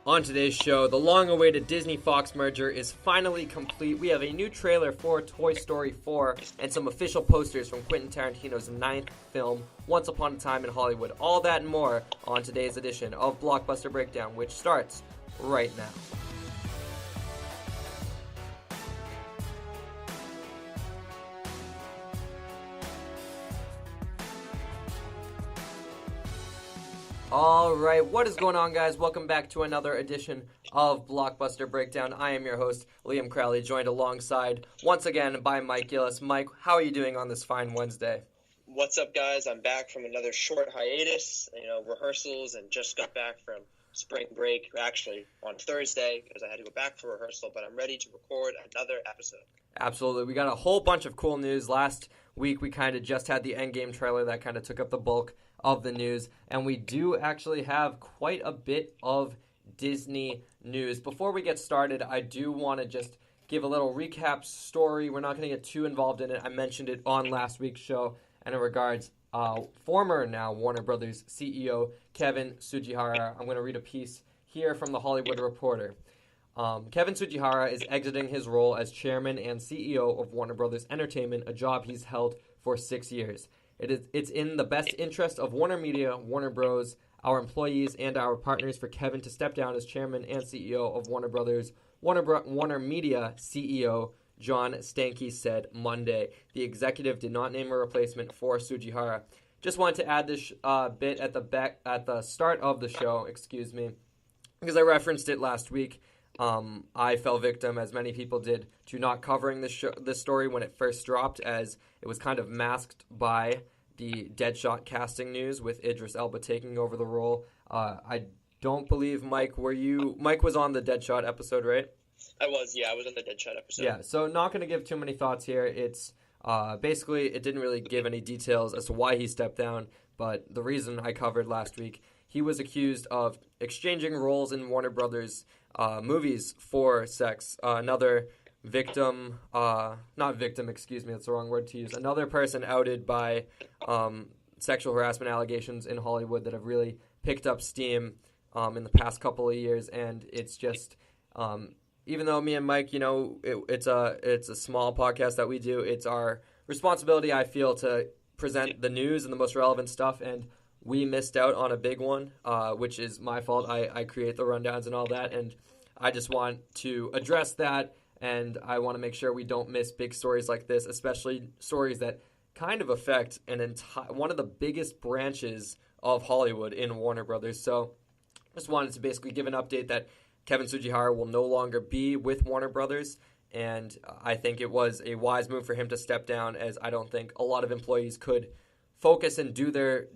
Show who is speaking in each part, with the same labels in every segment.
Speaker 1: On today's show, the long-awaited Disney-Fox merger is finally complete. We have a new trailer for Toy Story 4 and some official posters from Quentin Tarantino's 9th film, Once Upon a Time in Hollywood. All that and more on today's edition of Blockbuster Breakdown, which starts right now. Alright, what is going on, guys? Welcome back to another edition of Blockbuster Breakdown. I am your host, Liam Crowley, joined alongside, once again, by Mike Gillis. Mike, how are you doing on this fine Wednesday?
Speaker 2: What's up, guys? I'm back from another short hiatus, rehearsals, and just got back from spring break, actually, on Thursday, because I had to go back for rehearsal, but I'm ready to record another episode.
Speaker 1: Absolutely. We got a whole bunch of cool news. Last week, we kind of just had the Endgame trailer that kind of took up the bulk of the news, and we do actually have quite a bit of Disney news. Before we get started, I do want to just give a little recap story. We're not going to get too involved in it. I mentioned it on last week's show, and it regards former now Warner Brothers CEO Kevin Tsujihara. I'm going to read a piece here from The Hollywood Reporter. Kevin Tsujihara is exiting his role as chairman and CEO of Warner Brothers Entertainment, a job he's held for 6 years. It's in the best interest of Warner Media, Warner Bros., our employees, and our partners for Kevin to step down as chairman and CEO of Warner Brothers. Warner Media CEO John Stankey said Monday. The executive did not name a replacement for Tsujihara. Just wanted to add this bit at the start of the show, because I referenced it last week. I fell victim, as many people did, to not covering this story when it first dropped, as it was kind of masked by the Deadshot casting news with Idris Elba taking over the role. I don't believe, Mike was on the Deadshot episode, right?
Speaker 2: I was on the Deadshot episode.
Speaker 1: Yeah, so not going to give too many thoughts here. It's basically, it didn't really give any details as to why he stepped down, but the reason I covered last week, he was accused of exchanging roles in Warner Brothers movies for sex. Another victim, not victim, that's the wrong word to use. Another person outed by sexual harassment allegations in Hollywood that have really picked up steam in the past couple of years. And it's just, even though me and Mike, it's a small podcast that we do, it's our responsibility, I feel, to present the news and the most relevant stuff. And we missed out on a big one, which is my fault. I create the rundowns and all that, and I just want to address that, and I want to make sure we don't miss big stories like this, especially stories that kind of affect one of the biggest branches of Hollywood in Warner Brothers. So just wanted to basically give an update that Kevin Tsujihara will no longer be with Warner Brothers, and I think it was a wise move for him to step down, as I don't think a lot of employees could focus and do their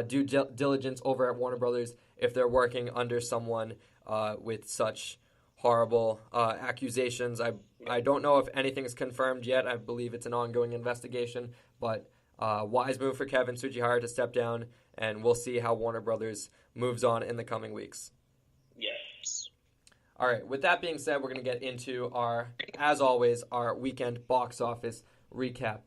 Speaker 1: due diligence over at Warner Brothers if they're working under someone with such horrible accusations. I don't know if anything's confirmed yet. I believe it's an ongoing investigation, but wise move for Kevin Tsujihara to step down, and we'll see how Warner Brothers moves on in the coming weeks.
Speaker 2: Yes.
Speaker 1: All right, with that being said, we're going to get into as always, our weekend box office recap.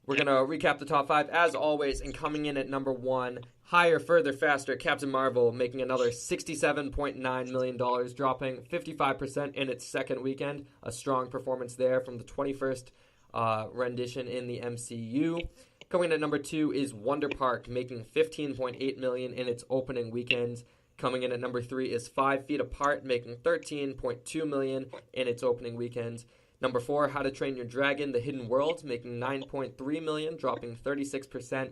Speaker 1: We're going to recap the top 5, as always, and coming in at number 1, Higher, Further, Faster, Captain Marvel, making another $67.9 million, dropping 55% in its second weekend. A strong performance there from the 21st rendition in the MCU. Coming in at number 2 is Wonder Park, making $15.8 million in its opening weekend. Coming in at number 3 is 5 Feet Apart, making $13.2 million in its opening weekend. Number 4, How to Train Your Dragon, The Hidden World, making $9.3 million, dropping 36%.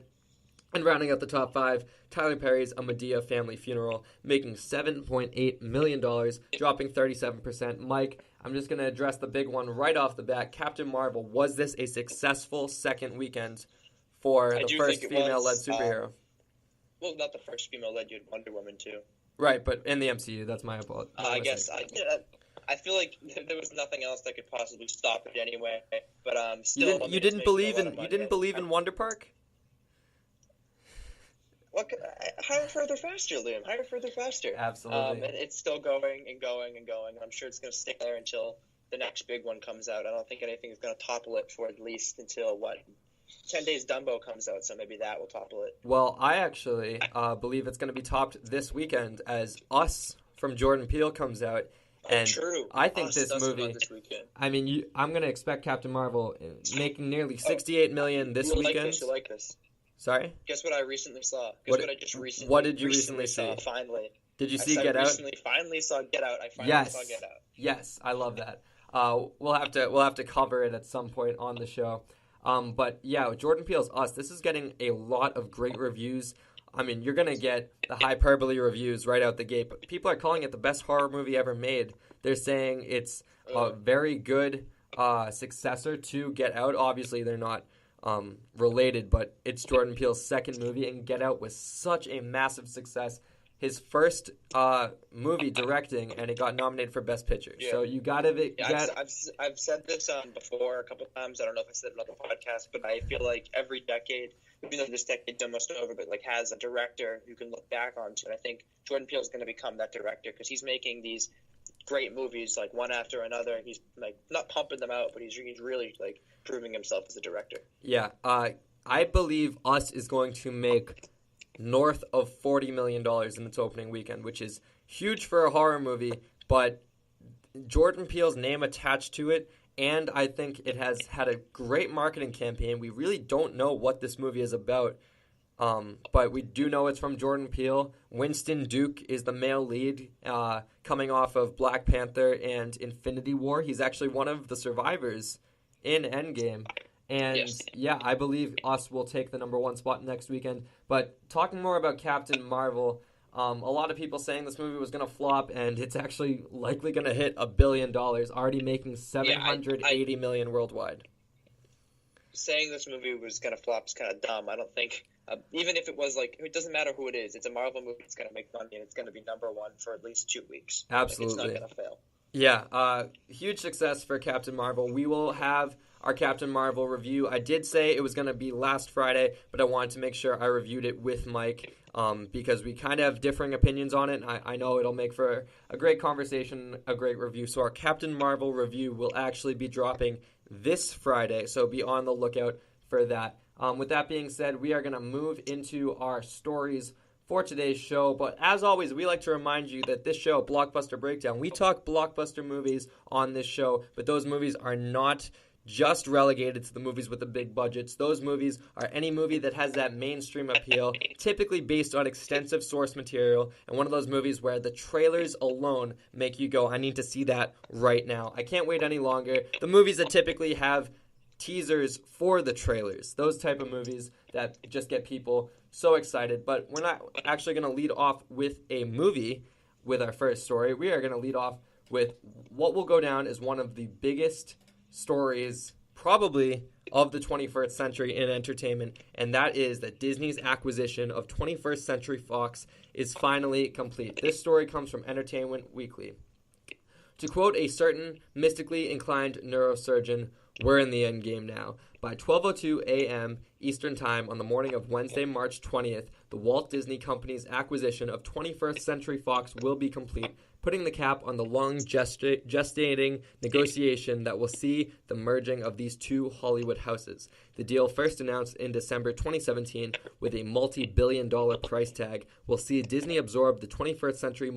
Speaker 1: And rounding out the top 5, Tyler Perry's A Madea Family Funeral, making $7.8 million, dropping 37%. Mike, I'm just going to address the big one right off the bat. Captain Marvel, was this a successful second weekend for the first female-led superhero?
Speaker 2: Well, not the first female-led, you had Wonder Woman, too.
Speaker 1: Right, but in the MCU, that's my fault.
Speaker 2: I feel like there was nothing else that could possibly stop it anyway. But still,
Speaker 1: you didn't believe in Wonder Park?
Speaker 2: Higher, Further, Faster, Liam. Higher, Further, Faster.
Speaker 1: Absolutely.
Speaker 2: And it's still going and going and going. I'm sure it's going to stay there until the next big one comes out. I don't think anything is going to topple it for at least until 10 Days Dumbo comes out, so maybe that will topple it.
Speaker 1: Well, I actually believe it's going to be topped this weekend as Us from Jordan Peele comes out. And
Speaker 2: True.
Speaker 1: I think
Speaker 2: Us
Speaker 1: this
Speaker 2: does come
Speaker 1: movie.
Speaker 2: out this weekend.
Speaker 1: I mean, I'm going to expect Captain Marvel making nearly $68 million this weekend.
Speaker 2: You like this.
Speaker 1: Sorry?
Speaker 2: Guess what I recently saw?
Speaker 1: What did you recently
Speaker 2: saw?
Speaker 1: see?
Speaker 2: Finally.
Speaker 1: Did you see Get Out?
Speaker 2: Finally saw Get Out. I finally saw Get Out.
Speaker 1: Yes, I love that. We'll have to cover it at some point on the show. But yeah, Jordan Peele's Us. This is getting a lot of great reviews. I mean, you're gonna get the hyperbole reviews right out the gate. But people are calling it the best horror movie ever made. They're saying it's a very good successor to Get Out. Obviously, they're not related, but it's Jordan Peele's second movie, and Get Out was such a massive success. His first movie directing, and it got nominated for Best Picture. Yeah. So you gotta.
Speaker 2: I've said this before a couple times. I don't know if I said it on the podcast, but I feel like every decade, even though this decade's almost over, but like has a director you can look back on to. And I think Jordan Peele is going to become that director because he's making these great movies like one after another. He's like not pumping them out, but he's really like proving himself as a director.
Speaker 1: Yeah, I believe Us is going to make north of $40 million in its opening weekend, which is huge for a horror movie, but Jordan Peele's name attached to it, and I think it has had a great marketing campaign. We really don't know what this movie is about, but we do know it's from Jordan Peele. Winston Duke is the male lead, coming off of Black Panther and Infinity War. He's actually one of the survivors in Endgame. And
Speaker 2: yes.
Speaker 1: Yeah, I believe Us will take the number one spot next weekend. But talking more about Captain Marvel, a lot of people saying this movie was going to flop, and it's actually likely going to hit $1 billion, already making $780 million worldwide.
Speaker 2: Saying this movie was going to flop is kind of dumb. I don't think, even if it was like, it doesn't matter who it is. It's a Marvel movie. It's going to make money, and it's going to be number one for at least 2 weeks.
Speaker 1: Absolutely.
Speaker 2: Like, it's not going to fail.
Speaker 1: Yeah, huge success for Captain Marvel. We will have our Captain Marvel review. I did say it was going to be last Friday, but I wanted to make sure I reviewed it with Mike because we kind of have differing opinions on it, and I know it'll make for a great conversation, a great review. So our Captain Marvel review will actually be dropping this Friday, so be on the lookout for that. With that being said, we are going to move into our stories for today's show, but as always, we like to remind you that this show, Blockbuster Breakdown, we talk blockbuster movies on this show, but those movies are not just relegated to the movies with the big budgets. Those movies are any movie that has that mainstream appeal, typically based on extensive source material, and one of those movies where the trailers alone make you go, I need to see that right now. I can't wait any longer. The movies that typically have teasers for the trailers, those type of movies that just get people so excited. But we're not actually going to lead off with a movie with our first story. We are going to lead off with what will go down as one of the biggest stories probably of the 21st century in entertainment, and that is that Disney's acquisition of 21st Century Fox is finally complete. This story comes from Entertainment Weekly. To quote a certain mystically inclined neurosurgeon, we're in the end game now. By 12:02 a.m. Eastern Time on the morning of Wednesday, March 20th, the Walt Disney Company's acquisition of 21st Century Fox will be complete, putting the cap on the long gestating negotiation that will see the merging of these two Hollywood houses. The deal, first announced in December 2017 with a multi-billion-dollar price tag, will see Disney absorb the 21st Century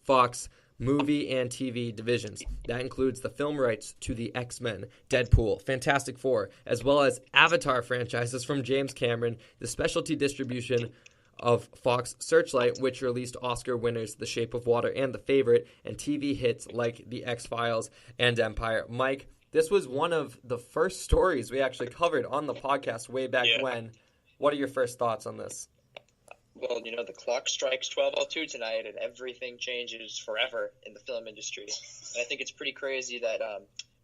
Speaker 1: Fox movie and TV divisions. That includes the film rights to the X-Men, Deadpool, Fantastic Four, as well as Avatar franchises from James Cameron, the specialty distribution of Fox Searchlight, which released Oscar winners The Shape of Water and The Favorite, and TV hits like The X-Files and Empire. Mike, this was one of the first stories we actually covered on the podcast way back when. What are your first thoughts on this?
Speaker 2: Well, you know, the clock strikes 12:02 tonight, and everything changes forever in the film industry. And I think it's pretty crazy that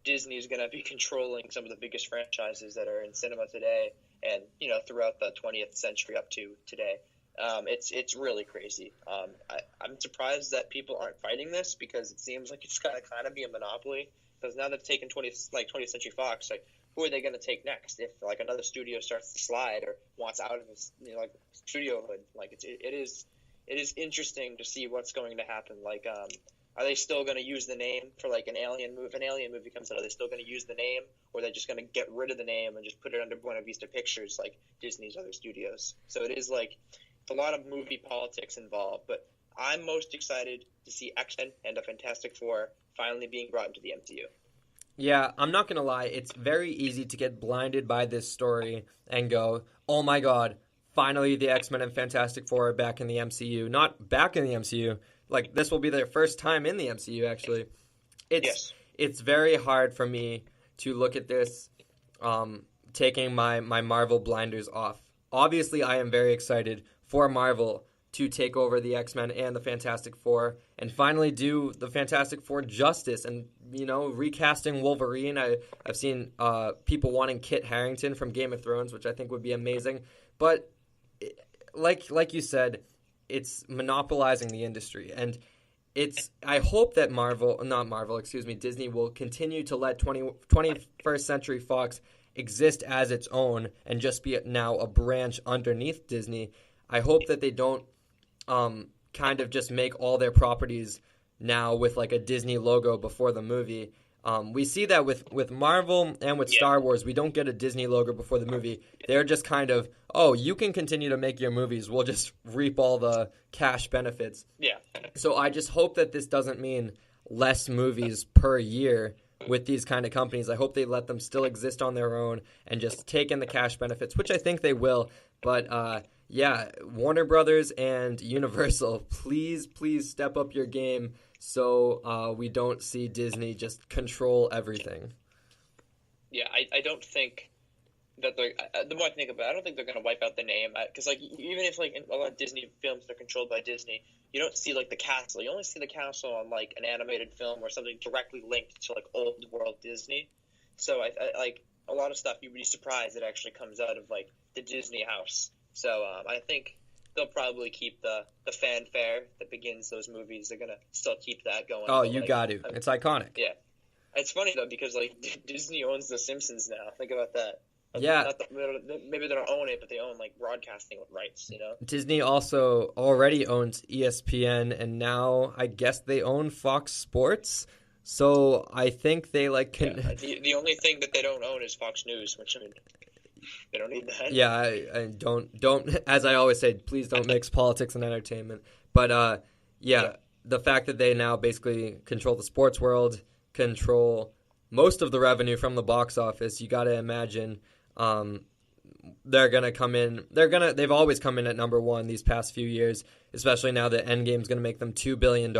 Speaker 2: Disney is going to be controlling some of the biggest franchises that are in cinema today, and you know, throughout the 20th century up to today. It's really crazy. I'm surprised that people aren't fighting this because it seems like it's going to kind of be a monopoly. Because now they've taken 20th Century Fox, like, who are they going to take next if like another studio starts to slide or wants out of this, you know, like studiohood? Like it is interesting to see what's going to happen. Like Are they still going to use the name for like an Alien movie? If an Alien movie comes out, are they still going to use the name, or are they just going to get rid of the name and just put it under Buena Vista Pictures like Disney's other studios? So it is like a lot of movie politics involved. But I'm most excited to see X-Men and the Fantastic Four finally being brought into the MCU.
Speaker 1: Yeah, I'm not going to lie. It's very easy to get blinded by this story and go, oh my God, finally the X-Men and Fantastic Four are back in the MCU. Not back in the MCU. Like, this will be their first time in the MCU, actually. It's very hard for me to look at this taking my Marvel blinders off. Obviously, I am very excited for Marvel to take over the X-Men and the Fantastic Four and finally do the Fantastic Four justice and, recasting Wolverine. I've seen people wanting Kit Harington from Game of Thrones, which I think would be amazing. But like you said, it's monopolizing the industry. And I hope that Disney will continue to let 21st Century Fox exist as its own and just be now a branch underneath Disney. I hope that they don't kind of just make all their properties now with like a Disney logo before the movie. We see that with Marvel and with Star Wars, we don't get a Disney logo before the movie. They're just kind of, you can continue to make your movies. We'll just reap all the cash benefits.
Speaker 2: Yeah.
Speaker 1: So I just hope that this doesn't mean less movies per year with these kind of companies. I hope they let them still exist on their own and just take in the cash benefits, which I think they will. But Warner Brothers and Universal, please step up your game so we don't see Disney just control everything.
Speaker 2: Yeah, I don't think that they're. The more I think about it, I don't think they're going to wipe out the name. Because even if in a lot of Disney films that are controlled by Disney, you don't see the castle. You only see the castle on an animated film or something directly linked to old world Disney. So I a lot of stuff you'd be surprised it actually comes out of the Disney house. So I think they'll probably keep the fanfare that begins those movies. They're gonna still keep that going.
Speaker 1: Oh, you got to. It's iconic.
Speaker 2: Yeah, it's funny though because Disney owns The Simpsons now. Think about that.
Speaker 1: Yeah.
Speaker 2: Maybe they don't own it, but they own broadcasting rights.
Speaker 1: Disney also already owns ESPN, and now I guess they own Fox Sports. So I think they can.
Speaker 2: Yeah, the only thing that they don't own is Fox News, which they don't need that.
Speaker 1: Yeah, I don't. As I always say, please don't mix politics and entertainment. But the fact that they now basically control the sports world, control most of the revenue from the box office, you got to imagine they're gonna come in. They've always come in at number one these past few years, especially now that Endgame's gonna make them $2 billion.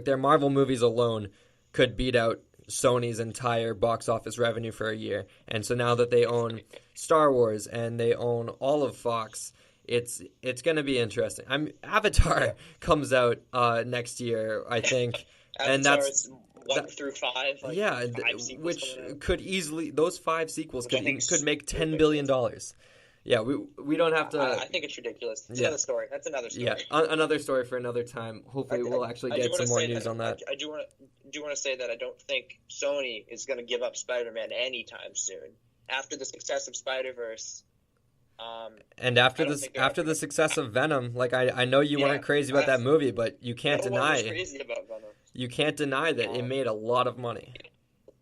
Speaker 1: Their Marvel movies alone could beat out Sony's entire box office revenue for a year. And so now that they own Star Wars and they own all of Fox, it's going to be interesting. Avatar comes out next year, I think. And that's
Speaker 2: 1 through 5. 5
Speaker 1: which could easily those 5 sequels could make $10 billion. Yeah, we don't have to.
Speaker 2: I think it's ridiculous. It's another story. That's another story.
Speaker 1: Yeah, another story for another time. Hopefully, we'll actually get some more news on that.
Speaker 2: I do want to say that I don't think Sony is going to give up Spider-Man anytime soon. After the success of Spider-Verse,
Speaker 1: and after the success of Venom, I know you weren't crazy about that movie, but you can't deny
Speaker 2: crazy about Venom.
Speaker 1: You can't deny that it made a lot of money.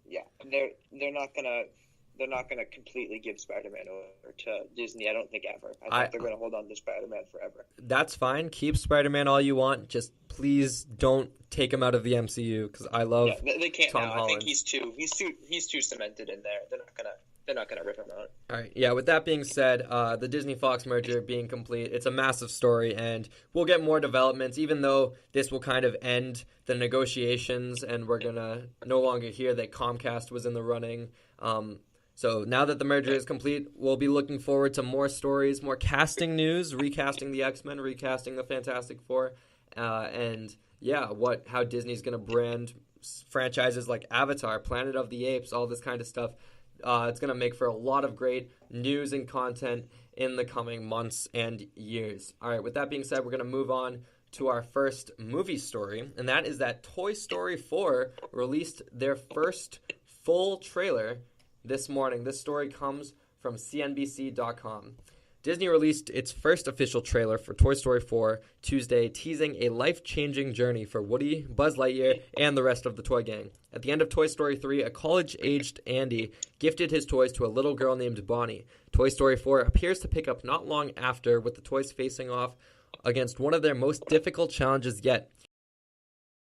Speaker 2: Yeah, they're not gonna completely give Spider-Man over to Disney. I don't think ever. I think they're gonna hold on to Spider-Man forever.
Speaker 1: That's fine. Keep Spider-Man all you want. Just please don't take him out of the MCU because I love.
Speaker 2: Yeah, they can't
Speaker 1: Tom
Speaker 2: now.
Speaker 1: Holland.
Speaker 2: I think he's too cemented in there. They're not gonna rip him out.
Speaker 1: All right. Yeah. With that being said, the Disney Fox merger being complete, it's a massive story, and we'll get more developments. Even though this will kind of end the negotiations, and we're gonna no longer hear that Comcast was in the running. So now that the merger is complete, we'll be looking forward to more stories, more casting news, recasting the X-Men, recasting the Fantastic Four, and how Disney's going to brand franchises like Avatar, Planet of the Apes, all this kind of stuff. It's going to make for a lot of great news and content in the coming months and years. All right, with that being said, we're going to move on to our first movie story, and that is that Toy Story 4 released their first full trailer this morning. This story comes from CNBC.com. Disney released its first official trailer for Toy Story 4 Tuesday, teasing a life-changing journey for Woody, Buzz Lightyear, and the rest of the toy gang. At the end of Toy Story 3, a college-aged Andy gifted his toys to a little girl named Bonnie. Toy Story 4 appears to pick up not long after, with the toys facing off against one of their most difficult challenges yet,